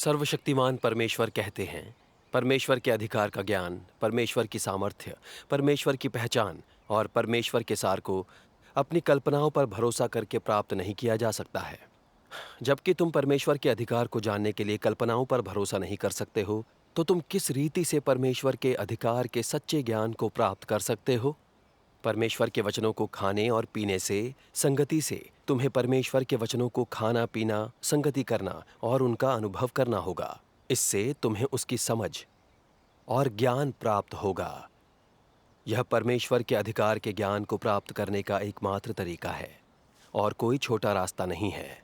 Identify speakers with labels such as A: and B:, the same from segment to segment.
A: सर्वशक्तिमान परमेश्वर कहते हैं, परमेश्वर के अधिकार का ज्ञान, परमेश्वर की सामर्थ्य, परमेश्वर की पहचान और परमेश्वर के सार को अपनी कल्पनाओं पर भरोसा करके प्राप्त नहीं किया जा सकता है। जबकि तुम परमेश्वर के अधिकार को जानने के लिए कल्पनाओं पर भरोसा नहीं कर सकते हो, तो तुम किस रीति से परमेश्वर के अधिकार के सच्चे ज्ञान को प्राप्त कर सकते हो? परमेश्वर के वचनों को खाने और पीने से, संगति से तुम्हें परमेश्वर के वचनों को खाना पीना, संगति करना और उनका अनुभव करना होगा। इससे तुम्हें उसकी समझ और ज्ञान प्राप्त होगा। यह परमेश्वर के अधिकार के ज्ञान को प्राप्त करने का एकमात्र तरीका है और कोई छोटा रास्ता नहीं है।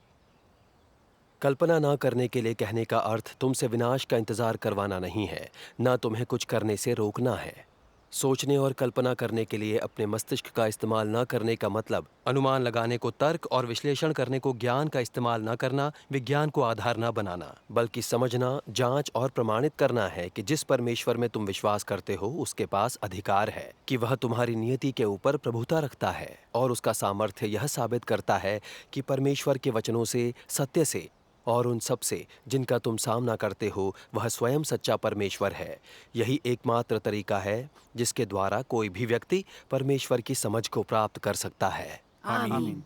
A: कल्पना ना करने के लिए कहने का अर्थ तुमसे विनाश का इंतजार करवाना नहीं है, ना तुम्हें कुछ करने से रोकना है। सोचने और कल्पना करने के लिए अपने मस्तिष्क का इस्तेमाल न करने का मतलब अनुमान लगाने को तर्क और विश्लेषण करने को ज्ञान का इस्तेमाल न करना, विज्ञान को आधार न बनाना, बल्कि समझना, जांच और प्रमाणित करना है कि जिस परमेश्वर में तुम विश्वास करते हो उसके पास अधिकार है, कि वह तुम्हारी नियति के ऊपर प्रभुता रखता है और उसका सामर्थ्य यह साबित करता है कि परमेश्वर के वचनों से, सत्य से और उन सब से जिनका तुम सामना करते हो वह स्वयं सच्चा परमेश्वर है। यही एकमात्र तरीका है जिसके द्वारा कोई भी व्यक्ति परमेश्वर की समझ को प्राप्त कर सकता है।
B: आमीन।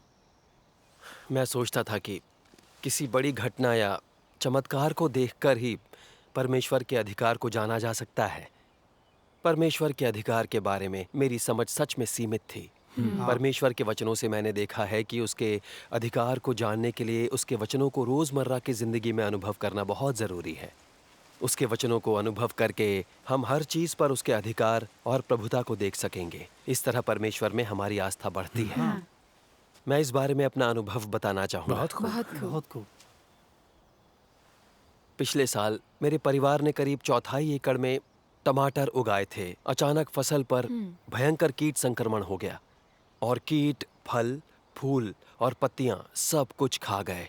A: मैं सोचता था कि किसी बड़ी घटना या चमत्कार को देखकर ही परमेश्वर के अधिकार को जाना जा सकता है। परमेश्वर के अधिकार के बारे में मेरी समझ सच में सीमित थी। परमेश्वर के वचनों से मैंने देखा है कि उसके अधिकार को जानने के लिए उसके वचनों को रोज़मर्रा की ज़िंदगी में अनुभव करना बहुत ज़रूरी है। उसके वचनों को अनुभव करके हम हर चीज़ पर उसके अधिकार और प्रभुता को देख सकेंगे। इस तरह परमेश्वर में हमारी आस्था बढ़ती है। मैं इस बारे में अपना अनुभव बताना चाहूँगा।
B: बहुत खूब।
A: पिछले साल मेरे परिवार ने करीब 1/4 एकड़ में टमाटर उगाए थे। अचानक फसल पर भयंकर कीट संक्रमण हो गया और कीट फल, फूल और पत्तियां सब कुछ खा गए।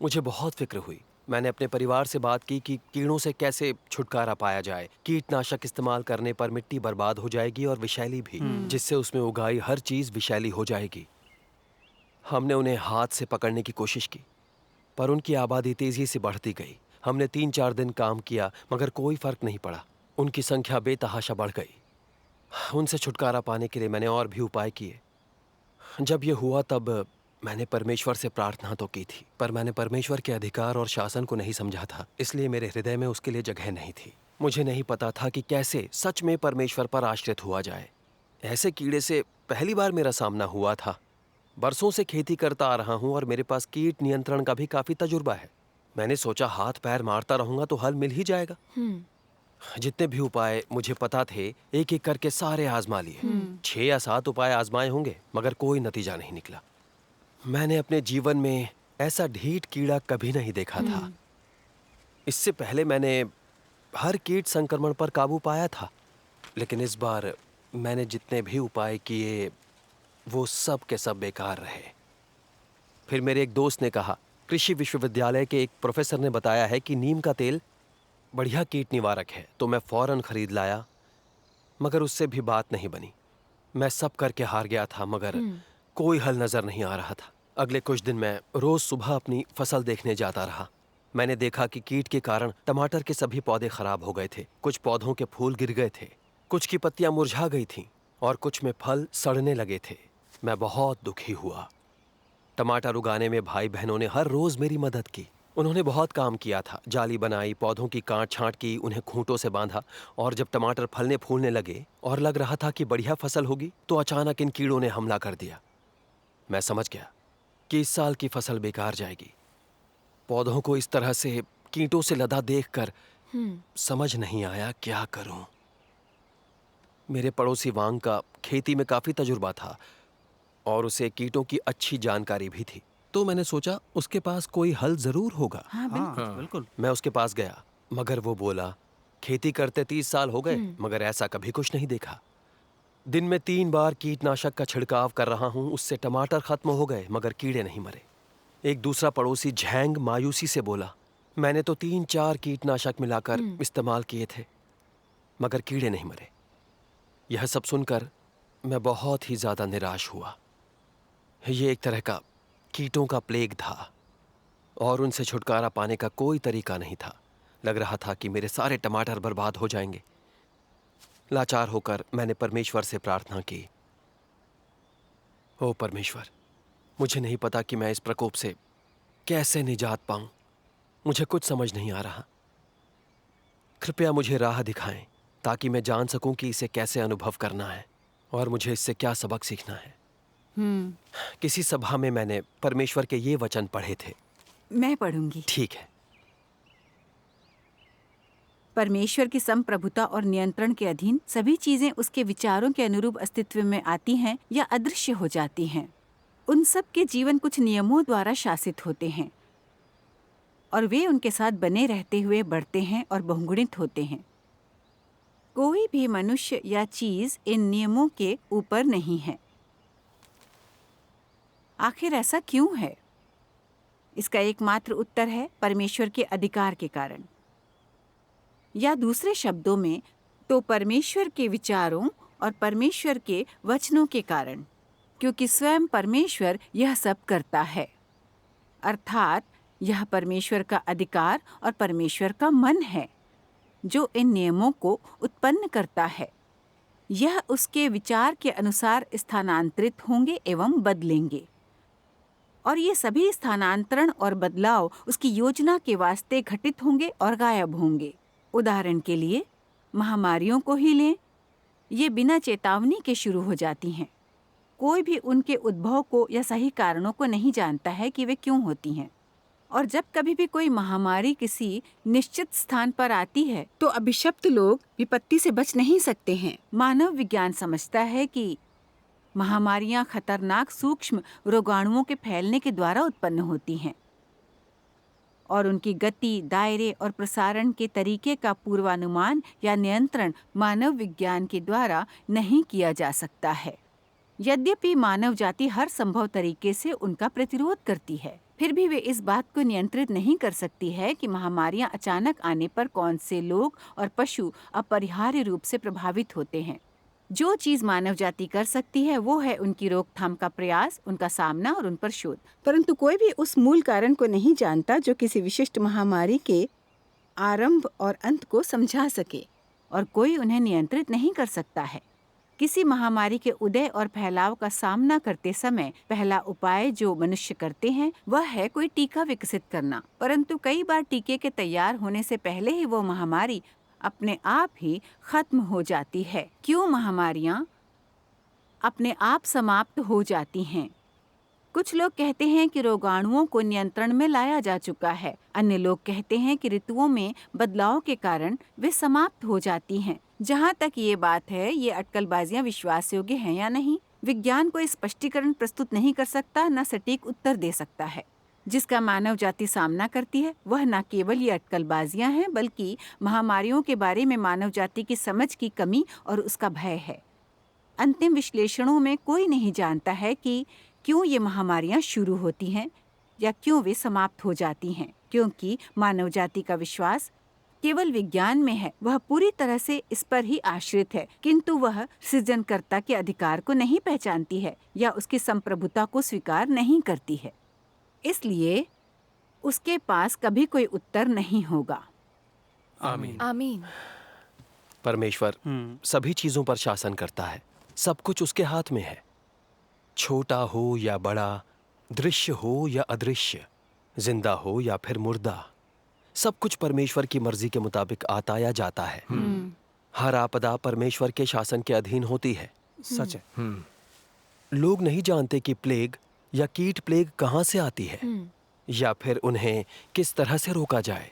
A: मुझे बहुत फिक्र हुई। मैंने अपने परिवार से बात की कि कीड़ों से कैसे छुटकारा पाया जाए। कीटनाशक इस्तेमाल करने पर मिट्टी बर्बाद हो जाएगी और विषैली भी, जिससे उसमें उगाई हर चीज विषैली हो जाएगी। हमने उन्हें हाथ से पकड़ने की कोशिश की, पर उनकी आबादी तेजी से बढ़ती गई। हमने 3-4 दिन काम किया, मगर कोई फर्क नहीं पड़ा। उनकी संख्या बेतहाशा बढ़ गई। उनसे छुटकारा पाने के लिए मैंने और भी उपाय किए। जब यह हुआ तब मैंने परमेश्वर से प्रार्थना तो की थी, पर मैंने परमेश्वर के अधिकार और शासन को नहीं समझा था, इसलिए मेरे हृदय में उसके लिए जगह नहीं थी। मुझे नहीं पता था कि कैसे सच में परमेश्वर पर आश्रित हुआ जाए। ऐसे कीड़े से पहली बार मेरा सामना हुआ था। बरसों से खेती करता आ रहा हूँ और मेरे पास कीट नियंत्रण का भी काफी तजुर्बा है। मैंने सोचा हाथ पैर मारता रहूंगा तो हल मिल ही जाएगा। जितने भी उपाय मुझे पता थे एक एक करके सारे आजमा लिए। 6 या 7 उपाय आजमाए होंगे, मगर कोई नतीजा नहीं निकला। मैंने अपने जीवन में ऐसा ढीठ कीड़ा कभी नहीं देखा था। इससे पहले मैंने हर कीट संक्रमण पर काबू पाया था, लेकिन इस बार मैंने जितने भी उपाय किए वो सब के सब बेकार रहे। फिर मेरे एक दोस्त ने कहा, कृषि विश्वविद्यालय के एक प्रोफेसर ने बताया है कि नीम का तेल बढ़िया कीट निवारक है, तो मैं फौरन खरीद लाया, मगर उससे भी बात नहीं बनी। मैं सब करके हार गया था, मगर कोई हल नजर नहीं आ रहा था। अगले कुछ दिन मैं रोज सुबह अपनी फसल देखने जाता रहा। मैंने देखा कि कीट के कारण टमाटर के सभी पौधे खराब हो गए थे। कुछ पौधों के फूल गिर गए थे, कुछ की पत्तियां मुरझा गई थीं और कुछ में फल सड़ने लगे थे। मैं बहुत दुखी हुआ। टमाटर उगाने में भाई बहनों ने हर रोज मेरी मदद की। उन्होंने बहुत काम किया था, जाली बनाई, पौधों की काट छांट की, उन्हें खूंटों से बांधा। और जब टमाटर फलने फूलने लगे और लग रहा था कि बढ़िया फसल होगी, तो अचानक इन कीड़ों ने हमला कर दिया। मैं समझ गया कि इस साल की फसल बेकार जाएगी। पौधों को इस तरह से कीटों से लदा देखकर समझ नहीं आया क्या करूं। मेरे पड़ोसी वांग का खेती में काफी तजुर्बा था और उसे कीटों की अच्छी जानकारी भी थी, तो मैंने सोचा उसके पास कोई हल जरूर होगा।
B: बिल्कुल।
A: मैं उसके पास गया, मगर वो बोला, खेती करते 30 साल हो गए, मगर ऐसा कभी कुछ नहीं देखा। दिन में 3 बार कीटनाशक का छिड़काव कर रहा हूं, उससे टमाटर खत्म हो गए, मगर कीड़े नहीं मरे। एक दूसरा पड़ोसी झैंग मायूसी से बोला, मैंने तो 3-4 कीटनाशक मिलाकर इस्तेमाल किए थे, मगर कीड़े नहीं मरे। यह सब सुनकर मैं बहुत ही ज्यादा निराश हुआ। ये एक तरह का कीटों का प्लेग था और उनसे छुटकारा पाने का कोई तरीका नहीं था। लग रहा था कि मेरे सारे टमाटर बर्बाद हो जाएंगे। लाचार होकर मैंने परमेश्वर से प्रार्थना की, ओ परमेश्वर, मुझे नहीं पता कि मैं इस प्रकोप से कैसे निजात पाऊं। मुझे कुछ समझ नहीं आ रहा। कृपया मुझे राह दिखाएं ताकि मैं जान सकूं कि इसे कैसे अनुभव करना है और मुझे इससे क्या सबक सीखना है। किसी सभा में मैंने परमेश्वर के ये वचन पढ़े थे।
C: मैं पढ़ूंगी।
A: ठीक है।
C: परमेश्वर की संप्रभुता और नियंत्रण के अधीन सभी चीजें उसके विचारों के अनुरूप अस्तित्व में आती हैं या अदृश्य हो जाती हैं। उन सब के जीवन कुछ नियमों द्वारा शासित होते हैं और वे उनके साथ बने रहते हुए बढ़ते हैं और बहुगुणित होते हैं। कोई भी मनुष्य या चीज इन नियमों के ऊपर नहीं है। आखिर ऐसा क्यों है? इसका एकमात्र उत्तर है परमेश्वर के अधिकार के कारण, या दूसरे शब्दों में तो परमेश्वर के विचारों और परमेश्वर के वचनों के कारण, क्योंकि स्वयं परमेश्वर यह सब करता है। अर्थात यह परमेश्वर का अधिकार और परमेश्वर का मन है जो इन नियमों को उत्पन्न करता है। यह उसके विचार के अनुसार स्थानांतरित होंगे एवं बदलेंगे, और ये सभी स्थानांतरण और बदलाव उसकी योजना के वास्ते घटित होंगे और गायब होंगे। उदाहरण के लिए महामारियों को ही लें। ये बिना चेतावनी के शुरू हो जाती हैं। कोई भी उनके उद्भव को या सही कारणों को नहीं जानता है कि वे क्यों होती हैं। और जब कभी भी कोई महामारी किसी निश्चित स्थान पर आती है तो अभिशप्त लोग विपत्ति से बच नहीं सकते हैं। मानव विज्ञान समझता है कि महामारियां खतरनाक सूक्ष्म रोगाणुओं के फैलने के द्वारा उत्पन्न होती हैं और उनकी गति, दायरे और प्रसारण के तरीके का पूर्वानुमान या नियंत्रण मानव विज्ञान के द्वारा नहीं किया जा सकता है। यद्यपि मानव जाति हर संभव तरीके से उनका प्रतिरोध करती है, फिर भी वे इस बात को नियंत्रित नहीं कर सकती है कि महामारियां अचानक आने पर कौन से लोग और पशु अपरिहार्य रूप से प्रभावित होते हैं। जो चीज मानव जाति कर सकती है वो है उनकी रोकथाम का प्रयास, उनका सामना और उन पर शोध। परंतु कोई भी उस मूल कारण को नहीं जानता जो किसी विशिष्ट महामारी के आरंभ और अंत को समझा सके, और कोई उन्हें नियंत्रित नहीं कर सकता है। किसी महामारी के उदय और फैलाव का सामना करते समय पहला उपाय जो मनुष्य करते हैं वह है कोई टीका विकसित करना। परंतु कई बार टीके के तैयार होने से पहले ही वो महामारी अपने आप ही खत्म हो जाती है। क्यों महामारियां अपने आप समाप्त हो जाती हैं? कुछ लोग कहते हैं कि रोगाणुओं को नियंत्रण में लाया जा चुका है। अन्य लोग कहते हैं कि ऋतुओं में बदलाव के कारण वे समाप्त हो जाती हैं। जहाँ तक ये बात है, ये अटकलबाजियां विश्वास योग्य हैं या नहीं, विज्ञान कोई स्पष्टीकरण प्रस्तुत नहीं कर सकता, न सटीक उत्तर दे सकता है। जिसका मानव जाति सामना करती है वह न केवल ये अटकलबाजियां हैं, बल्कि महामारियों के बारे में मानव जाति की समझ की कमी और उसका भय है। अंतिम विश्लेषणों में कोई नहीं जानता है कि क्यों ये महामारियां शुरू होती हैं या क्यों वे समाप्त हो जाती हैं, क्योंकि मानव जाति का विश्वास केवल विज्ञान में है। वह पूरी तरह से इस पर ही आश्रित है, किंतु वह सृजनकर्ता के अधिकार को नहीं पहचानती है या उसकी संप्रभुता को स्वीकार नहीं करती है। इसलिए उसके पास कभी कोई उत्तर नहीं होगा।
A: आमीन।
D: आमीन।
A: परमेश्वर सभी चीजों पर शासन करता है। सब कुछ उसके हाथ में है, छोटा हो या बड़ा, दृश्य हो या अदृश्य, जिंदा हो या फिर मुर्दा। सब कुछ परमेश्वर की मर्जी के मुताबिक आता या जाता है। हर आपदा परमेश्वर के शासन के अधीन होती है।
B: सच है।
A: लोग नहीं जानते कि प्लेग या कीट प्लेग कहाँ से आती है या फिर उन्हें किस तरह से रोका जाए।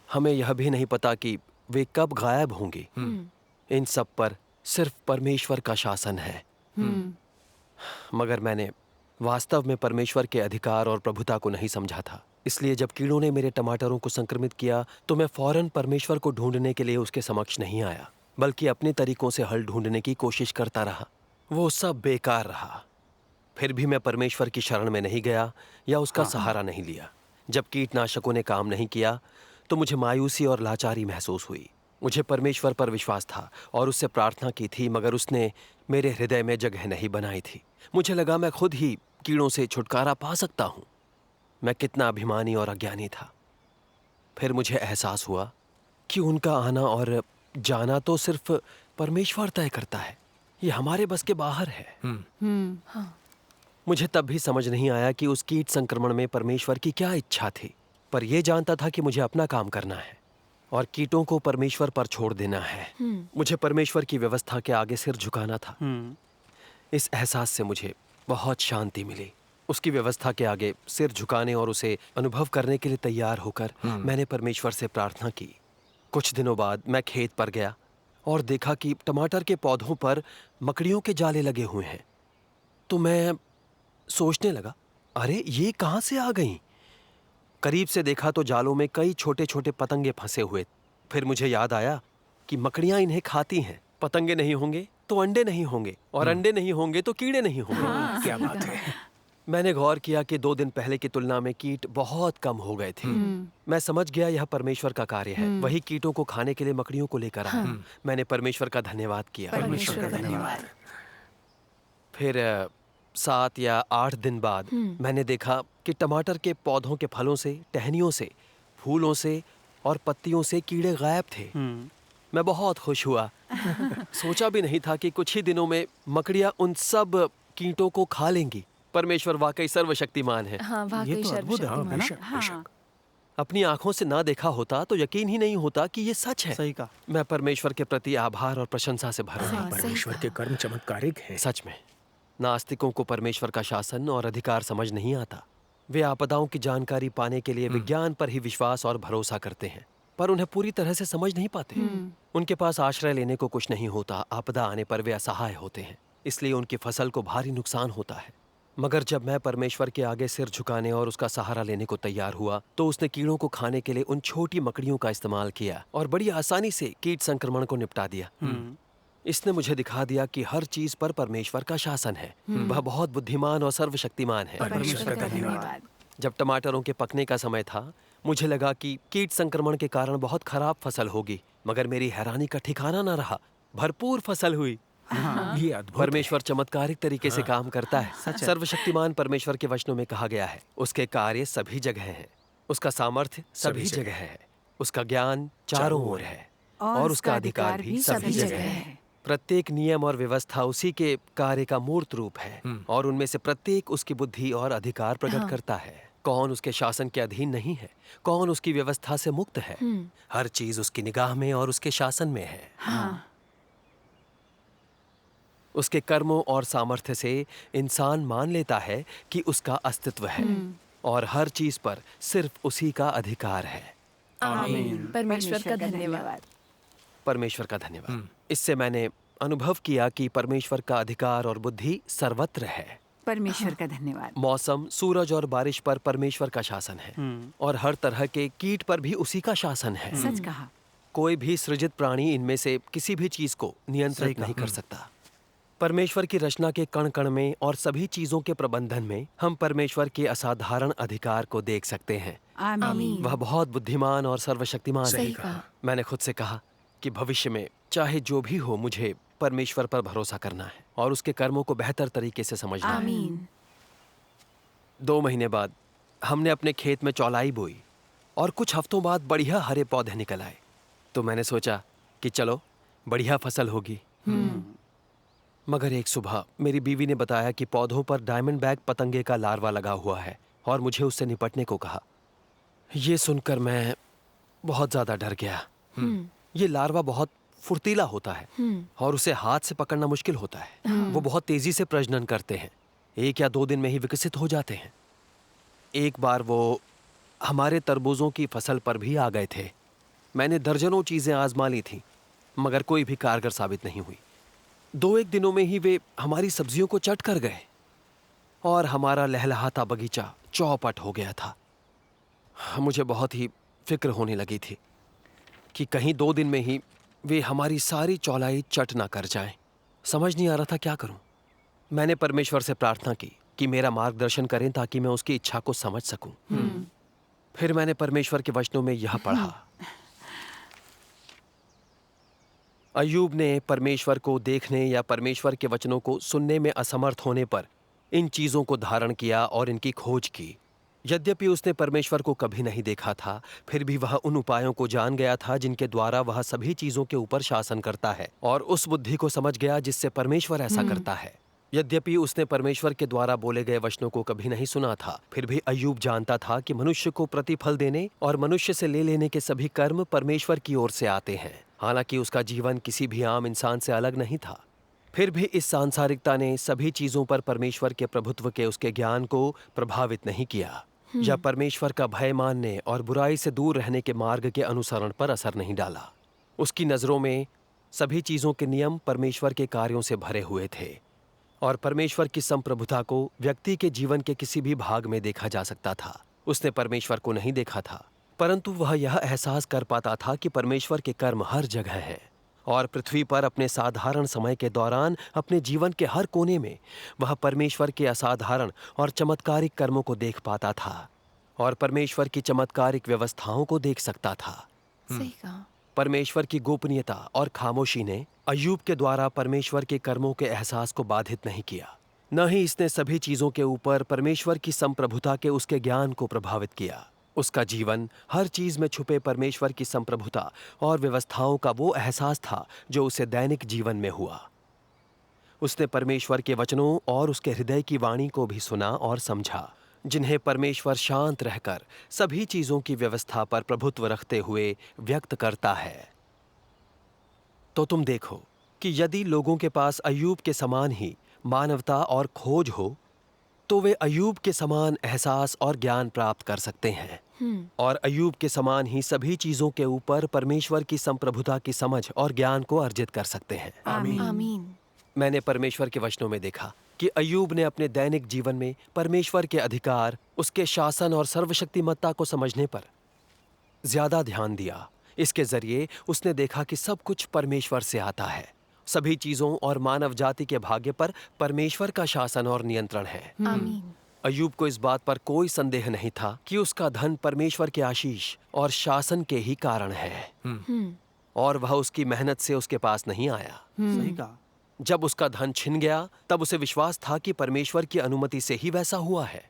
A: हमें यह भी नहीं पता कि वे कब गायब होंगी। इन सब पर सिर्फ परमेश्वर का शासन है। मगर मैंने वास्तव में परमेश्वर के अधिकार और प्रभुता को नहीं समझा था। इसलिए जब कीड़ों ने मेरे टमाटरों को संक्रमित किया तो मैं फौरन परमेश्वर को ढूंढने के लिए उसके समक्ष नहीं आया, बल्कि अपने तरीकों से हल ढूंढने की कोशिश करता रहा। वो सब बेकार रहा। फिर भी मैं परमेश्वर की शरण में नहीं गया या उसका सहारा नहीं लिया। जब कीटनाशकों ने काम नहीं किया तो मुझे मायूसी और लाचारी महसूस हुई। मुझे परमेश्वर पर विश्वास था और उससे प्रार्थना की थी, मगर उसने मेरे हृदय में जगह नहीं बनाई थी। मुझे लगा मैं खुद ही कीड़ों से छुटकारा पा सकता हूँ। मैं कितना अभिमानी और अज्ञानी था। फिर मुझे एहसास हुआ कि उनका आना और जाना तो सिर्फ परमेश्वर तय करता है, ये हमारे बस के बाहर है। मुझे तब भी समझ नहीं आया कि उस कीट संक्रमण में परमेश्वर की क्या इच्छा थी, पर यह जानता था कि मुझे अपना काम करना है और कीटों को परमेश्वर पर छोड़ देना है। मुझे परमेश्वर की व्यवस्था के आगे सिर झुकाना था। इस एहसास से मुझे बहुत शांति मिली। उसकी व्यवस्था के आगे सिर झुकाने और उसे अनुभव करने के लिए तैयार होकर मैंने परमेश्वर से प्रार्थना की। कुछ दिनों बाद मैं खेत पर गया और देखा कि टमाटर के पौधों पर मकड़ियों के जाले लगे हुए हैं। तो मैं सोचने लगा, अरे ये कहाँ से आ गईं? करीब से देखा तो जालों में कई छोटे छोटे पतंगे फंसे हुए। फिर मुझे याद आया कि मकड़ियां इन्हें खाती हैं। पतंगे नहीं होंगे तो अंडे नहीं होंगे, और अंडे नहीं होंगे तो कीड़े नहीं होंगे।
D: क्या बात है।
A: मैंने गौर किया कि 2 दिन पहले की तुलना में कीट बहुत कम हो गए थे। मैं समझ गया यह परमेश्वर का कार्य है। वही कीटों को खाने के लिए मकड़ियों को लेकर आया। मैंने परमेश्वर का धन्यवाद किया।
C: परमेश्वर का धन्यवाद।
A: फिर 7 या 8 दिन बाद मैंने देखा कि टमाटर के पौधों के फलों से, टहनियों से, फूलों से और पत्तियों से कीड़े गायब थे। मैं बहुत खुश हुआ। सोचा भी नहीं था कि कुछ ही दिनों में मकड़ियां उन सब कीटों को खा लेंगी। परमेश्वर वाकई सर्वशक्तिमान है।
B: हाँ, वाकई सर्वशक्तिमान है।
D: बेशक।
A: अपनी आंखों से ना देखा होता तो यकीन ही नहीं होता कि ये सच है।
B: सही कहा।
A: मैं परमेश्वर के प्रति आभार और प्रशंसा से भरा हूं।
D: परमेश्वर के कर्म चमत्कारिक हैं।
A: सच में नास्तिकों को परमेश्वर का शासन और अधिकार समझ नहीं आता। वे आपदाओं की जानकारी पाने के लिए विज्ञान पर ही विश्वास और भरोसा करते हैं, पर उन्हें पूरी तरह से समझ नहीं पाते। उनके पास आश्रय लेने को कुछ नहीं होता। आपदा आने पर वे असहाय होते हैं, इसलिए उनकी फसल को भारी नुकसान होता है। मगर जब मैं परमेश्वर के आगे सिर झुकाने और उसका सहारा लेने को तैयार हुआ तो उसने कीड़ों को खाने के लिए उन छोटी मकड़ियों का इस्तेमाल किया और बड़ी आसानी से कीट संक्रमण को निपटा दिया। इसने मुझे दिखा दिया कि हर चीज पर परमेश्वर का शासन है। वह बहुत बुद्धिमान और सर्वशक्तिमान है।
D: परमेश्वर का धन्यवाद।
A: जब टमाटरों के पकने का समय था, मुझे लगा कि कीट संक्रमण के कारण बहुत खराब फसल होगी, मगर मेरी हैरानी का ठिकाना न रहा। भरपूर फसल हुई।
D: ये अद्भुत
A: परमेश्वर चमत्कारिक तरीके से काम करता है। सर्वशक्तिमान परमेश्वर के वचनों में कहा गया है, उसके कार्य सभी जगह हैं, उसका सामर्थ्य सभी जगह है, उसका ज्ञान चारों ओर है और उसका अधिकार भी सभी जगह है। प्रत्येक नियम और व्यवस्था उसी के कार्य का मूर्त रूप है और उनमें से प्रत्येक उसकी बुद्धि और अधिकार प्रकट करता है। कौन उसके शासन के अधीन नहीं है? कौन उसकी व्यवस्था से मुक्त है? हर चीज उसकी निगाह में और उसके शासन में है। उसके कर्मों और सामर्थ्य से इंसान मान लेता है कि उसका अस्तित्व है और हर चीज पर सिर्फ उसी का अधिकार है।
B: आमीन।
E: परमेश्वर का धन्यवाद।
A: परमेश्वर का धन्यवाद। इससे मैंने अनुभव किया कि परमेश्वर का अधिकार और बुद्धि सर्वत्र है।
C: परमेश्वर का धन्यवाद।
A: मौसम, सूरज और बारिश पर परमेश्वर का शासन है और हर तरह के कीट पर भी उसी का शासन है।
C: सच कहा।
A: कोई भी सृजित प्राणी इनमें से किसी भी चीज को नियंत्रित नहीं कर सकता। परमेश्वर की रचना के कण कण में और सभी चीजों के प्रबंधन में हम परमेश्वर के असाधारण अधिकार को देख सकते हैं।
C: आमीन।
A: वह बहुत बुद्धिमान और सर्वशक्तिमान है।
E: सही कहा।
A: मैंने खुद से कहा कि भविष्य में चाहे जो भी हो, मुझे परमेश्वर पर भरोसा करना है और उसके कर्मों को बेहतर तरीके से समझना है।
E: आमीन।
A: 2 महीने बाद हमने अपने खेत में चौलाई बोई और कुछ हफ्तों बाद बढ़िया हरे पौधे निकल आए। तो मैंने सोचा कि चलो बढ़िया फसल होगी। मगर एक सुबह मेरी बीवी ने बताया कि पौधों पर डायमंड बैग पतंगे का लार्वा लगा हुआ है और मुझे उससे निपटने को कहा। ये सुनकर मैं बहुत ज्यादा डर गया। ये लार्वा बहुत फुर्तीला होता है और उसे हाथ से पकड़ना मुश्किल होता है। वो बहुत तेजी से प्रजनन करते हैं, 1 या 2 दिन में ही विकसित हो जाते हैं। एक बार वो हमारे तरबूजों की फसल पर भी आ गए थे। मैंने दर्जनों चीजें आजमा ली थी, मगर कोई भी कारगर साबित नहीं हुई। 2-1 दिनों में ही वे हमारी सब्जियों को चट कर गए और हमारा लहलहाता बगीचा चौपट हो गया था। मुझे बहुत ही फिक्र होने लगी थी कि कहीं 2 दिन में ही वे हमारी सारी चौलाई चट ना कर जाएं। समझ नहीं आ रहा था क्या करूं। मैंने परमेश्वर से प्रार्थना की कि मेरा मार्गदर्शन करें ताकि मैं उसकी इच्छा को समझ सकूं। फिर मैंने परमेश्वर के वचनों में यह पढ़ा। अय्यूब ने परमेश्वर को देखने या परमेश्वर के वचनों को सुनने में असमर्थ होने पर इन चीजों को धारण किया और इनकी खोज की। यद्यपि उसने परमेश्वर को कभी नहीं देखा था, फिर भी वह उन उपायों को जान गया था जिनके द्वारा वह सभी चीजों के ऊपर शासन करता है, और उस बुद्धि को समझ गया जिससे परमेश्वर ऐसा करता है। यद्यपि उसने परमेश्वर के द्वारा बोले गए वचनों को कभी नहीं सुना था, फिर भी अय्यूब जानता था कि मनुष्य को प्रतिफल देने और मनुष्य से ले लेने के सभी कर्म परमेश्वर की ओर से आते हैं। हालांकि उसका जीवन किसी भी आम इंसान से अलग नहीं था, फिर भी इस सांसारिकता ने सभी चीजों पर परमेश्वर के प्रभुत्व के उसके ज्ञान को प्रभावित नहीं किया, या परमेश्वर का भय मानने और बुराई से दूर रहने के मार्ग के अनुसरण पर असर नहीं डाला। उसकी नजरों में सभी चीजों के नियम परमेश्वर के कार्यों से भरे हुए थे, और परमेश्वर की संप्रभुता को व्यक्ति के जीवन के किसी भी भाग में देखा जा सकता था। उसने परमेश्वर को नहीं देखा था, परंतु वह यह एहसास कर पाता था कि परमेश्वर के कर्म हर जगह हैं, और पृथ्वी पर अपने साधारण समय के दौरान अपने जीवन के हर कोने में वह परमेश्वर के असाधारण और चमत्कारिक कर्मों को देख पाता था, और परमेश्वर की चमत्कारिक व्यवस्थाओं को देख सकता था।
B: सही कहा।
A: परमेश्वर की गोपनीयता और खामोशी ने अय्यूब के द्वारा परमेश्वर के कर्मों के एहसास को बाधित नहीं किया, न ही इसने सभी चीजों के ऊपर परमेश्वर की संप्रभुता के उसके ज्ञान को प्रभावित किया। उसका जीवन हर चीज में छुपे परमेश्वर की संप्रभुता और व्यवस्थाओं का वो एहसास था जो उसे दैनिक जीवन में हुआ। उसने परमेश्वर के वचनों और उसके हृदय की वाणी को भी सुना और समझा, जिन्हें परमेश्वर शांत रहकर सभी चीजों की व्यवस्था पर प्रभुत्व रखते हुए व्यक्त करता है। तो तुम देखो कि यदि लोगों के पास अय्यूब के समान ही मानवता और खोज हो, तो वे अय्यूब के समान एहसास और ज्ञान प्राप्त कर सकते हैं, और अय्यूब के समान ही सभी चीजों के ऊपर परमेश्वर की संप्रभुता की समझ और ज्ञान को अर्जित कर सकते हैं।
B: आमीन।
A: मैंने परमेश्वर के वचनों में देखा कि अय्यूब ने अपने दैनिक जीवन में परमेश्वर के अधिकार, उसके शासन और सर्वशक्तिमत्ता को समझने पर ज्यादा ध्यान दिया। इसके जरिए उसने देखा कि सब कुछ परमेश्वर से आता है। सभी चीजों और मानव जाति के भाग्य पर परमेश्वर का शासन और नियंत्रण है।
B: आमीन।
A: अय्यूब को इस बात पर कोई संदेह नहीं था कि उसका धन परमेश्वर के आशीष और शासन के ही कारण है, और वह उसकी मेहनत से उसके पास नहीं आया।
E: सही कहा।
A: जब उसका धन छिन गया, तब उसे विश्वास था कि परमेश्वर की अनुमति से ही वैसा हुआ है।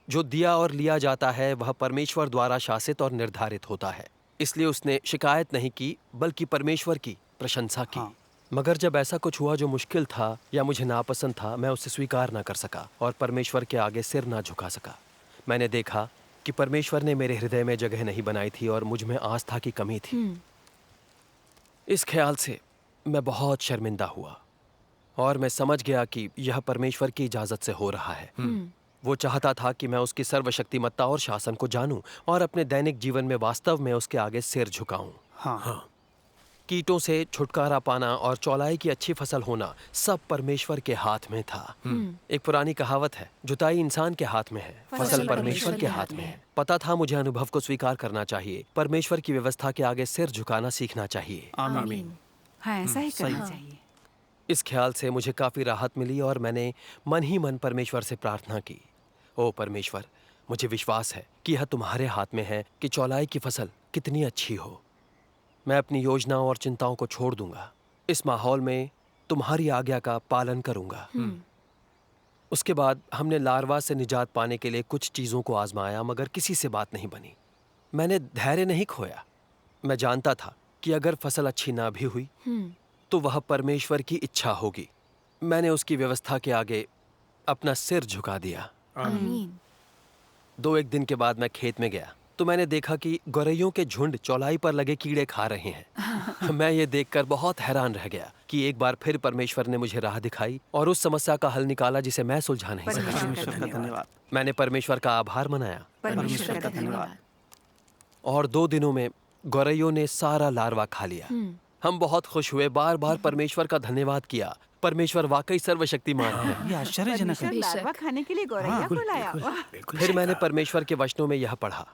A: जो दिया और लिया जाता है वह परमेश्वर द्वारा शासित और निर्धारित होता है। इसलिए उसने शिकायत नहीं की, बल्कि परमेश्वर की प्रशंसा की। मगर जब ऐसा कुछ हुआ जो मुश्किल था या मुझे नापसंद था, मैं उसे स्वीकार ना कर सका और परमेश्वर के आगे सिर ना झुका सका। मैंने देखा कि परमेश्वर ने मेरे हृदय में जगह नहीं बनाई थी और मुझ में आस्था की कमी थी। इस ख्याल से मैं बहुत शर्मिंदा हुआ, और मैं समझ गया कि यह परमेश्वर की इजाजत से हो रहा है। वो चाहता था कि मैं उसकी सर्वशक्तिमत्ता और शासन को जानूं और अपने दैनिक जीवन में वास्तव में उसके आगे सिर झुकाऊं।
E: हाँ।
A: कीटों से छुटकारा पाना और चौलाई की अच्छी फसल होना सब परमेश्वर के हाथ में था। एक पुरानी कहावत है, जुताई इंसान के हाथ में है, फसल परमेश्वर के हाथ में है। पता था मुझे अनुभव को स्वीकार करना चाहिए, परमेश्वर की व्यवस्था के आगे सिर झुकाना सीखना चाहिए।
E: आमीन।
C: हाँ, ऐसा ही करना
E: सही।
C: चाहिए।
A: इस ख्याल से मुझे काफी राहत मिली और मैंने मन ही मन परमेश्वर से प्रार्थना की, ओ परमेश्वर, मुझे विश्वास है कि यह तुम्हारे हाथ में है कि चौलाई की फसल कितनी अच्छी हो। मैं अपनी योजनाओं और चिंताओं को छोड़ दूंगा। इस माहौल में तुम्हारी आज्ञा का पालन करूंगा। उसके बाद हमने लार्वा से निजात पाने के लिए कुछ चीजों को आजमाया, मगर किसी से बात नहीं बनी। मैंने धैर्य नहीं खोया। मैं जानता था कि अगर फसल अच्छी ना भी हुई तो वह परमेश्वर की इच्छा होगी। मैंने उसकी व्यवस्था के आगे अपना सिर झुका दिया।
B: आमीन।
A: 2-1 दिन के बाद मैं खेत में गया तो मैंने देखा कि गौरैयों के झुंड चौलाई पर लगे कीड़े खा रहे हैं। मैं ये देखकर बहुत हैरान रह गया कि एक बार फिर परमेश्वर ने मुझे राह दिखाई और उस समस्या का हल निकाला जिसे मैं सुलझा नहीं सका।
E: परमेश्वर का धन्यवाद।
A: मैंने परमेश्वर का आभार मनाया,
C: परमेश्वर का धन्यवाद।
A: और 2 दिनों में गौरैयों ने सारा लार्वा खा लिया। हम बहुत खुश हुए, बार बार परमेश्वर का धन्यवाद किया। परमेश्वर वाकई सर्वशक्तिमान है।
E: ये आश्चर्यजनक है।
C: परमेश्वर लार्वा खाने के लिए गौरैया को लाया। वाह।
A: फिर मैंने परमेश्वर के वचनों में यह पढ़ा,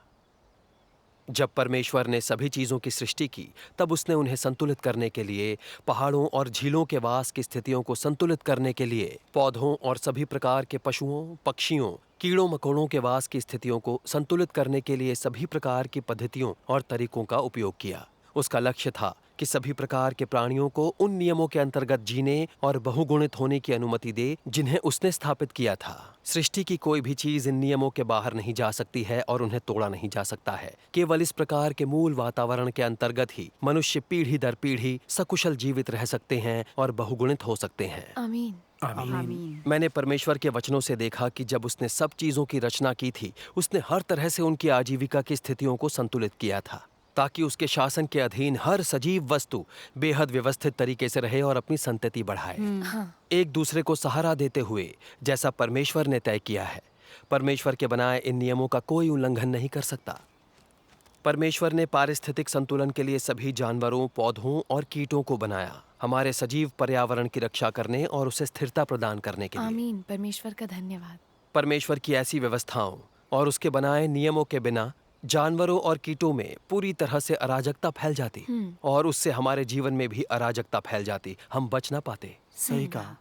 A: जब परमेश्वर ने सभी चीजों की सृष्टि की तब उसने उन्हें संतुलित करने के लिए, पहाड़ों और झीलों के वास की स्थितियों को संतुलित करने के लिए, पौधों और सभी प्रकार के पशुओं, पक्षियों, कीड़ों मकोड़ों के वास की स्थितियों को संतुलित करने के लिए सभी प्रकार की पद्धतियों और तरीकों का उपयोग किया। उसका लक्ष्य था कि सभी प्रकार के प्राणियों को उन नियमों के अंतर्गत जीने और बहुगुणित होने की अनुमति दे जिन्हें उसने स्थापित किया था। सृष्टि की कोई भी चीज इन नियमों के बाहर नहीं जा सकती है और उन्हें तोड़ा नहीं जा सकता है। केवल इस प्रकार के मूल वातावरण के अंतर्गत ही मनुष्य पीढ़ी दर पीढ़ी सकुशल जीवित रह सकते हैं और बहुगुणित हो सकते हैं।
B: आमीन।
C: आमीन।
A: मैंने परमेश्वर के वचनों से देखा कि जब उसने सब चीजों की रचना की थी, उसने हर तरह से उनकी आजीविका की स्थितियों को संतुलित किया था ताकि उसके शासन के अधीन हर सजीव वस्तु बेहद व्यवस्थित तरीके से रहे और अपनी संतति बढ़ाए,
B: हाँ।
A: एक दूसरे को सहारा देते हुए, जैसा परमेश्वर ने तय किया है। परमेश्वर के बनाए इन नियमों का कोई उल्लंघन नहीं कर सकता। परमेश्वर ने पारिस्थितिक संतुलन के लिए सभी जानवरों, पौधों और कीटों को बनाया, हमारे सजीव पर्यावरण की रक्षा करने और उसे स्थिरता प्रदान करने के लिए।
B: आमीन। परमेश्वर का धन्यवाद।
A: परमेश्वर की ऐसी व्यवस्थाओं और उसके बनाए नियमों के बिना जानवरों और कीटों में पूरी तरह से अराजकता फैल जाती और उससे हमारे जीवन में भी अराजकता फैल जाती। हम बच ना पाते।
E: सही कहा।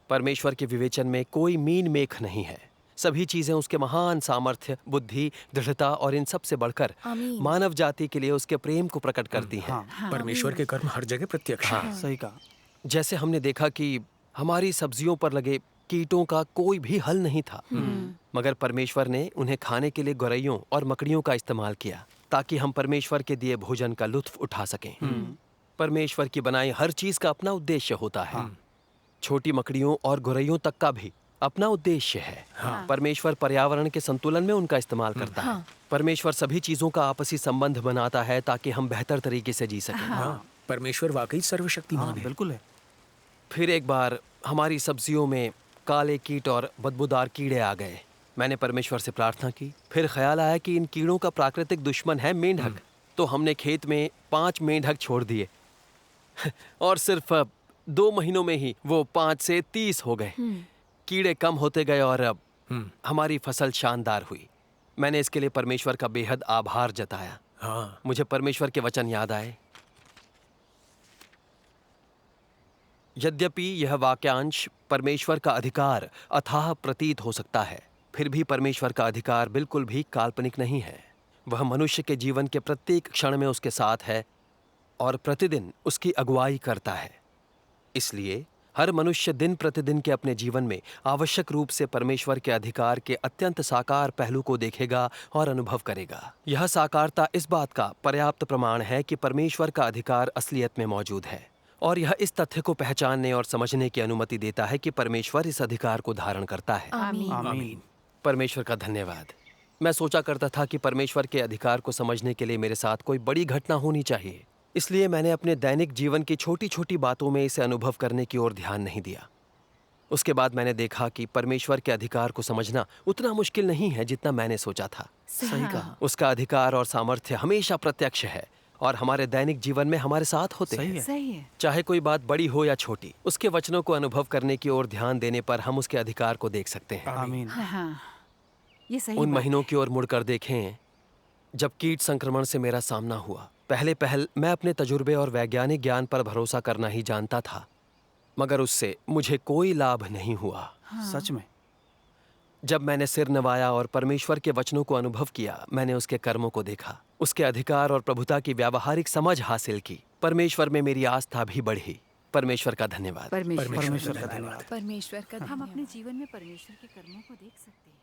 A: परमेश्वर के विवेचन में कोई मीन मेख नहीं है। सभी चीजें उसके महान सामर्थ्य, बुद्धि, दृढ़ता और इन सब से बढ़कर
B: आमीन।
A: मानव जाति के लिए उसके प्रेम को प्रकट करती हैं।
E: हाँ,
D: परमेश्वर के कर्म हर जगह प्रत्यक्ष हैं।
E: सही कहा।
A: जैसे हमने देखा कि हमारी सब्जियों पर लगे कीटों का कोई भी हल नहीं था, मगर परमेश्वर ने उन्हें खाने के लिए गौरैयों और मकड़ियों का इस्तेमाल किया ताकि हम परमेश्वर के दिए भोजन का लुत्फ उठा सकें। परमेश्वर की बनाई हर चीज का अपना उद्देश्य होता है। छोटी मकड़ियों और गौरैयों तक का भी अपना उद्देश्य है। परमेश्वर पर्यावरण के संतुलन में उनका इस्तेमाल करता है। परमेश्वर सभी चीजों का आपसी संबंध बनाता है ताकि हम बेहतर तरीके से जी सकें।
D: हाँ, परमेश्वर वाकई सर्वशक्तिमान
E: हाँ,
D: है।
E: बिल्कुल है।
A: फिर एक बार हमारी सब्जियों में काले कीट और बदबूदार कीड़े आ गए। मैंने परमेश्वर से प्रार्थना की। फिर ख्याल आया कि इन कीड़ों का प्राकृतिक दुश्मन है मेंढक। तो हमने खेत में 5 मेंढक छोड़ दिए और सिर्फ 2 महीनों में ही वो 5 से 30 हो गए। कीड़े कम होते गए और अब हमारी फसल शानदार हुई। मैंने इसके लिए परमेश्वर का बेहद आभार जताया।
D: हाँ,
A: मुझे परमेश्वर के वचन याद आए। यद्यपि यह वाक्यांश परमेश्वर का अधिकार अथाह प्रतीत हो सकता है, फिर भी परमेश्वर का अधिकार बिल्कुल भी काल्पनिक नहीं है। वह मनुष्य के जीवन के प्रत्येक क्षण में उसके साथ है और प्रतिदिन उसकी अगुवाई करता है। इसलिए हर मनुष्य दिन प्रतिदिन के अपने जीवन में आवश्यक रूप से परमेश्वर के अधिकार के अत्यंत साकार पहलू को देखेगा और अनुभव करेगा। यह साकारता इस बात का पर्याप्त प्रमाण है कि परमेश्वर का अधिकार असलियत में मौजूद है, और यह इस तथ्य को पहचानने और समझने की अनुमति देता है कि परमेश्वर इस अधिकार को धारण करता है।
B: आमीन।
E: आमीन।
A: परमेश्वर का धन्यवाद। मैं सोचा करता था कि परमेश्वर के अधिकार को समझने के लिए मेरे साथ कोई बड़ी घटना होनी चाहिए, इसलिए मैंने अपने दैनिक जीवन की छोटी छोटी बातों में इसे अनुभव करने की ओर ध्यान नहीं दिया। उसके बाद मैंने देखा कि परमेश्वर के अधिकार को समझना उतना मुश्किल नहीं है जितना मैंने सोचा था।
E: सही कहा।
A: उसका अधिकार और सामर्थ्य हमेशा प्रत्यक्ष है और हमारे दैनिक जीवन में हमारे साथ होते
E: सही
A: हैं।
E: है।
C: सही है।
A: चाहे कोई बात बड़ी हो या छोटी, उसके वचनों को अनुभव करने की ओर ध्यान देने पर हम उसके अधिकार को देख सकते हैं।
E: आमीन।
C: हाँ, ये सही
A: उन
C: बात
A: महीनों की ओर मुड़कर देखें जब कीट संक्रमण से मेरा सामना हुआ। पहले मैं अपने तजुर्बे और वैज्ञानिक ज्ञान पर भरोसा करना ही जानता था, मगर उससे मुझे कोई लाभ नहीं हुआ।
E: सच में।
A: जब मैंने सिर नवाया और परमेश्वर के वचनों को अनुभव किया, मैंने उसके कर्मों को देखा, उसके अधिकार और प्रभुता की व्यावहारिक समझ हासिल की। परमेश्वर में मेरी आस्था भी बढ़ी। परमेश्वर का धन्यवाद।
C: परमेश्वर
E: परमेश्वर का धन्यवाद।
B: परमेश्वर का
C: हम
B: धन्यवाद।
C: अपने जीवन में परमेश्वर के कर्मों को देख सकते हैं।